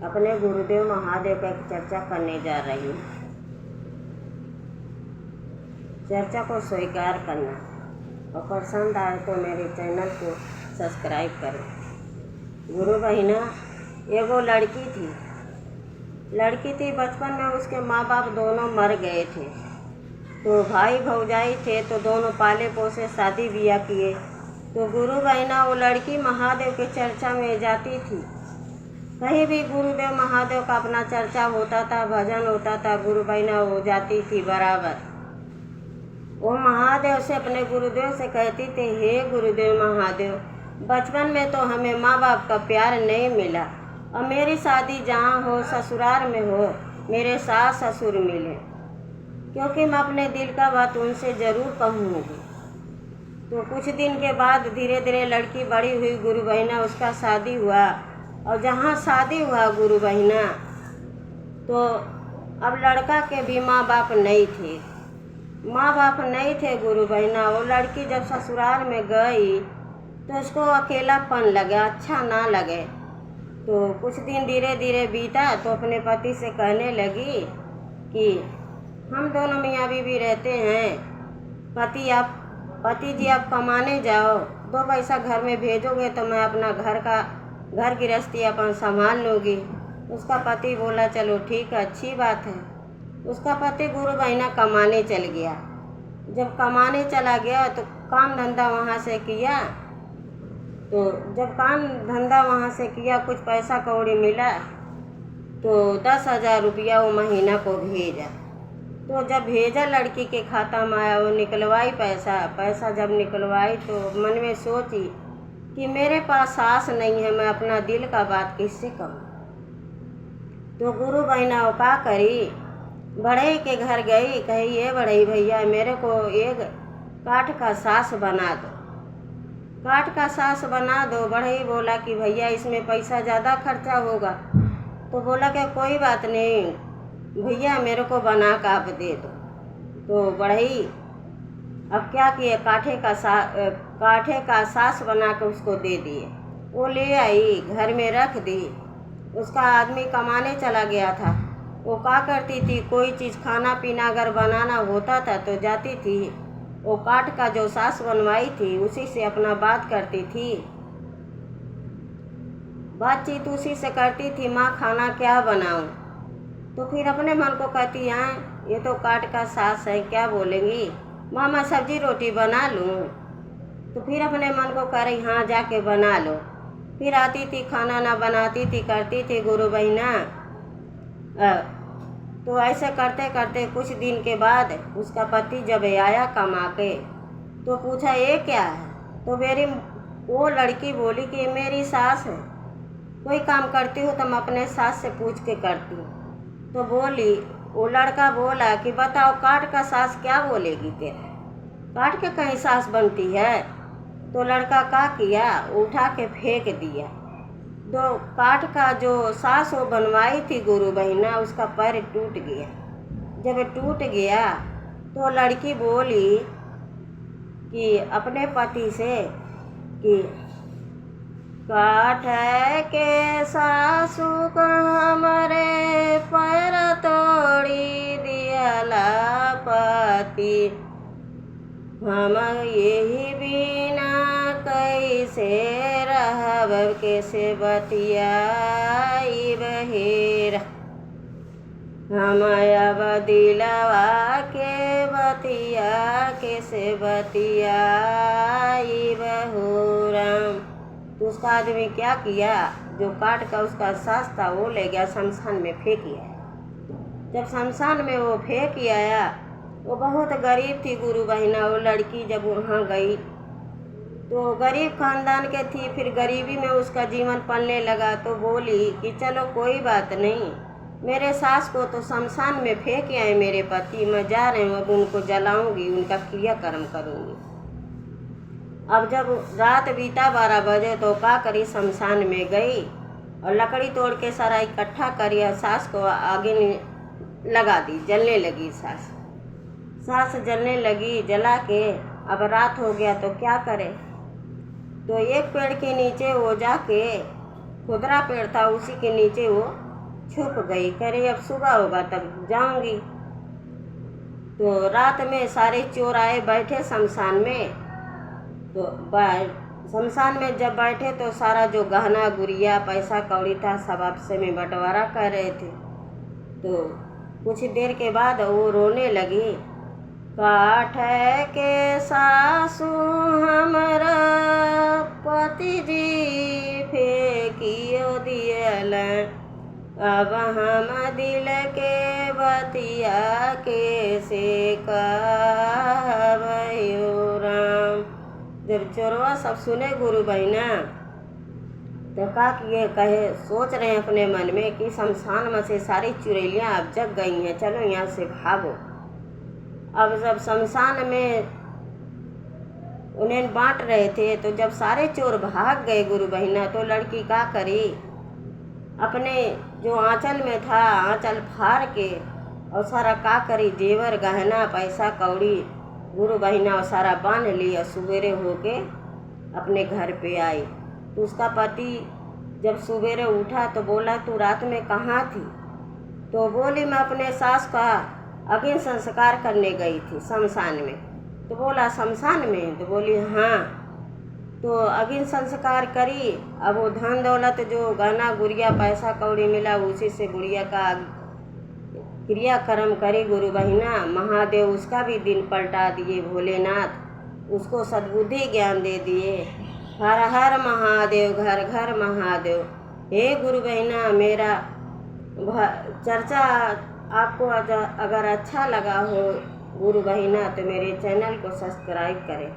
अपने गुरुदेव महादेव का चर्चा करने जा रही हूँ। चर्चा को स्वीकार करना और पसंद आए तो मेरे चैनल को सब्सक्राइब करें। गुरु बहिना, एगो लड़की थी। बचपन में उसके माँ बाप दोनों मर गए थे, तो भाई भौजाई थे, तो दोनों पाले पोसे शादी ब्याह किए। तो गुरु बहिना, वो लड़की महादेव के चर्चा में जाती थी। कहीं भी गुरुदेव महादेव का अपना चर्चा होता था, भजन होता था, गुरु बहिना वो जाती थी बराबर। वो महादेव से, अपने गुरुदेव से कहती थी, हे गुरुदेव महादेव, बचपन में तो हमें माँ बाप का प्यार नहीं मिला, और मेरी शादी जहाँ हो, ससुराल में हो, मेरे सास ससुर मिले, क्योंकि मैं अपने दिल का बात उनसे ज़रूर कहूँगी। तो कुछ दिन के बाद धीरे धीरे लड़की बड़ी हुई गुरु बहिना, उसका शादी हुआ। और जहाँ शादी हुआ गुरु बहिना, तो अब लड़का के भी माँ बाप नहीं थे गुरु बहिना। वो लड़की जब ससुराल में गई तो उसको अकेलापन लगा, अच्छा ना लगे। तो कुछ दिन धीरे धीरे बीता तो अपने पति से कहने लगी कि हम दोनों मियाँ बीवी रहते हैं, पति जी आप कमाने जाओ, 2 पैसा घर में भेजोगे तो मैं अपना घर गृहस्थी अपन संभाल लूँगी। उसका पति बोला चलो ठीक है, अच्छी बात है। उसका पति गुरु बहिना कमाने चल गया। जब कमाने चला गया तो काम धंधा वहाँ से किया। तो जब काम धंधा वहाँ से किया, कुछ पैसा कौड़ी मिला, तो 10,000 रुपया वो महीना को भेजा। तो जब भेजा लड़की के खाता में आया, वो निकलवाई पैसा जब निकलवाई तो मन में सोची कि मेरे पास सास नहीं है, मैं अपना दिल का बात किससे कहूँ। तो गुरु बहिना वो का करी, बड़े के घर गई, कही ये बड़े भैया मेरे को एक काठ का सास बना दो। बड़े बोला कि भैया इसमें पैसा ज़्यादा खर्चा होगा। तो बोला कि कोई बात नहीं भैया, मेरे को बना का आप दे दो। तो बढ़ई अब क्या किए, काठे का सास बना के उसको दे दिए। वो ले आई, घर में रख दी। उसका आदमी कमाने चला गया था। वो क्या करती थी, कोई चीज़ खाना पीना अगर बनाना होता था तो जाती थी, वो काठ का जो सास बनवाई थी उसी से अपना बात करती थी, बातचीत उसी से करती थी, माँ खाना क्या बनाऊं। तो फिर अपने मन को कहती हैं ये तो काठ का सास है, क्या बोलेंगी, माँ मैं सब्जी रोटी बना लूँ। तो फिर अपने मन को कह रही हाँ जाके बना लो। फिर आती थी, खाना ना बनाती थी, करती थी गुरु बहिना। तो ऐसे करते करते कुछ दिन के बाद उसका पति जब आया कमा के, तो पूछा ये क्या है। तो वो लड़की बोली कि मेरी सास है, कोई काम करती हूँ तो मैं अपने सास से पूछ के करती हूँ। तो वो लड़का बोला कि बताओ काठ का सास क्या बोलेगी, तेरा काठ के कहीं सास बनती है। तो लड़का क्या किया, उठा के फेंक दिया। तो काठ का जो सास वो बनवाई थी गुरु बहिना, उसका पैर टूट गया। जब टूट गया तो लड़की बोली कि अपने पति से कि काठ के सासू को हमारे पैर तोड़ी दियाला पति, हम यही बिना कैसे रहब, कैसे बतियाई बहेर, हम अब दिलवा के बतिया कैसे बतियाई बहुराम। तो उसका आदमी क्या किया, जो काठ का उसका सास था वो ले गया शमशान में फेंक आया। जब शमशान में वो फेंक आया, वो बहुत गरीब थी गुरु बहिना। वो लड़की जब वहाँ गई तो गरीब खानदान के थी, फिर गरीबी में उसका जीवन पलने लगा। तो बोली कि चलो कोई बात नहीं, मेरे सास को तो शमशान में फेंक आए मेरे पति, मैं जा रही हूँ, अब उनको जलाऊंगी, उनका क्रियाकर्म करूँगी। अब जब रात बीता 12 बजे तो क्या करी, शमशान में गई और लकड़ी तोड़ के सारा इकट्ठा करी और सास को आगे लगा दी, जलने लगी सास जलने लगी। जला के अब रात हो गया तो क्या करे, तो एक पेड़ के नीचे वो जाके, खुदरा पेड़ था उसी के नीचे वो छुप गई। कह रही अब सुबह होगा तब जाऊंगी। तो रात में सारे चोर आए बैठे शमशान में। तो शमशान में जब बैठे तो सारा जो गहना गुड़िया पैसा कौड़ी था सब आपसे में बंटवारा कर रहे थे। तो कुछ देर के बाद वो रोने लगी। काठ के सासू हमरा पति जी फेंकियो दियल, अब हम दिल के बतिया के से कहबयो राम। जब चोरवा सब सुने गुरु बहिना तो का किए कहे सोच रहे हैं अपने मन में कि शमशान में से सारी चुड़ैलियाँ अब जग गई हैं, चलो यहाँ से भागो। अब जब शमशान में उन्हें बांट रहे थे तो जब सारे चोर भाग गए गुरु बहिना, तो लड़की का करी अपने जो आंचल में था आंचल फाड़ के और सारा का करी जेवर गहना पैसा कौड़ी गुरु बहिना और सारा बांध ली और सवेरे होके अपने घर पे आई। तो उसका पति जब सवेरे उठा तो बोला तू रात में कहाँ थी? तो बोली मैं अपने सास का अग्नि संस्कार करने गई थी शमशान में। तो बोला शमशान में? तो बोली हाँ। तो अग्नि संस्कार करी। अब वो धन दौलत जो गहना गुड़िया पैसा कौड़ी मिला उसी से गुड़िया का क्रियाक्रम करी गुरु बहिना। महादेव उसका भी दिन पलटा दिए, भोलेनाथ उसको सद्बुद्धि ज्ञान दे दिए। हर हर महादेव, घर घर महादेव। हे गुरु बहिना, मेरा चर्चा आपको अगर अच्छा लगा हो गुरु बहिना तो मेरे चैनल को सब्सक्राइब करें।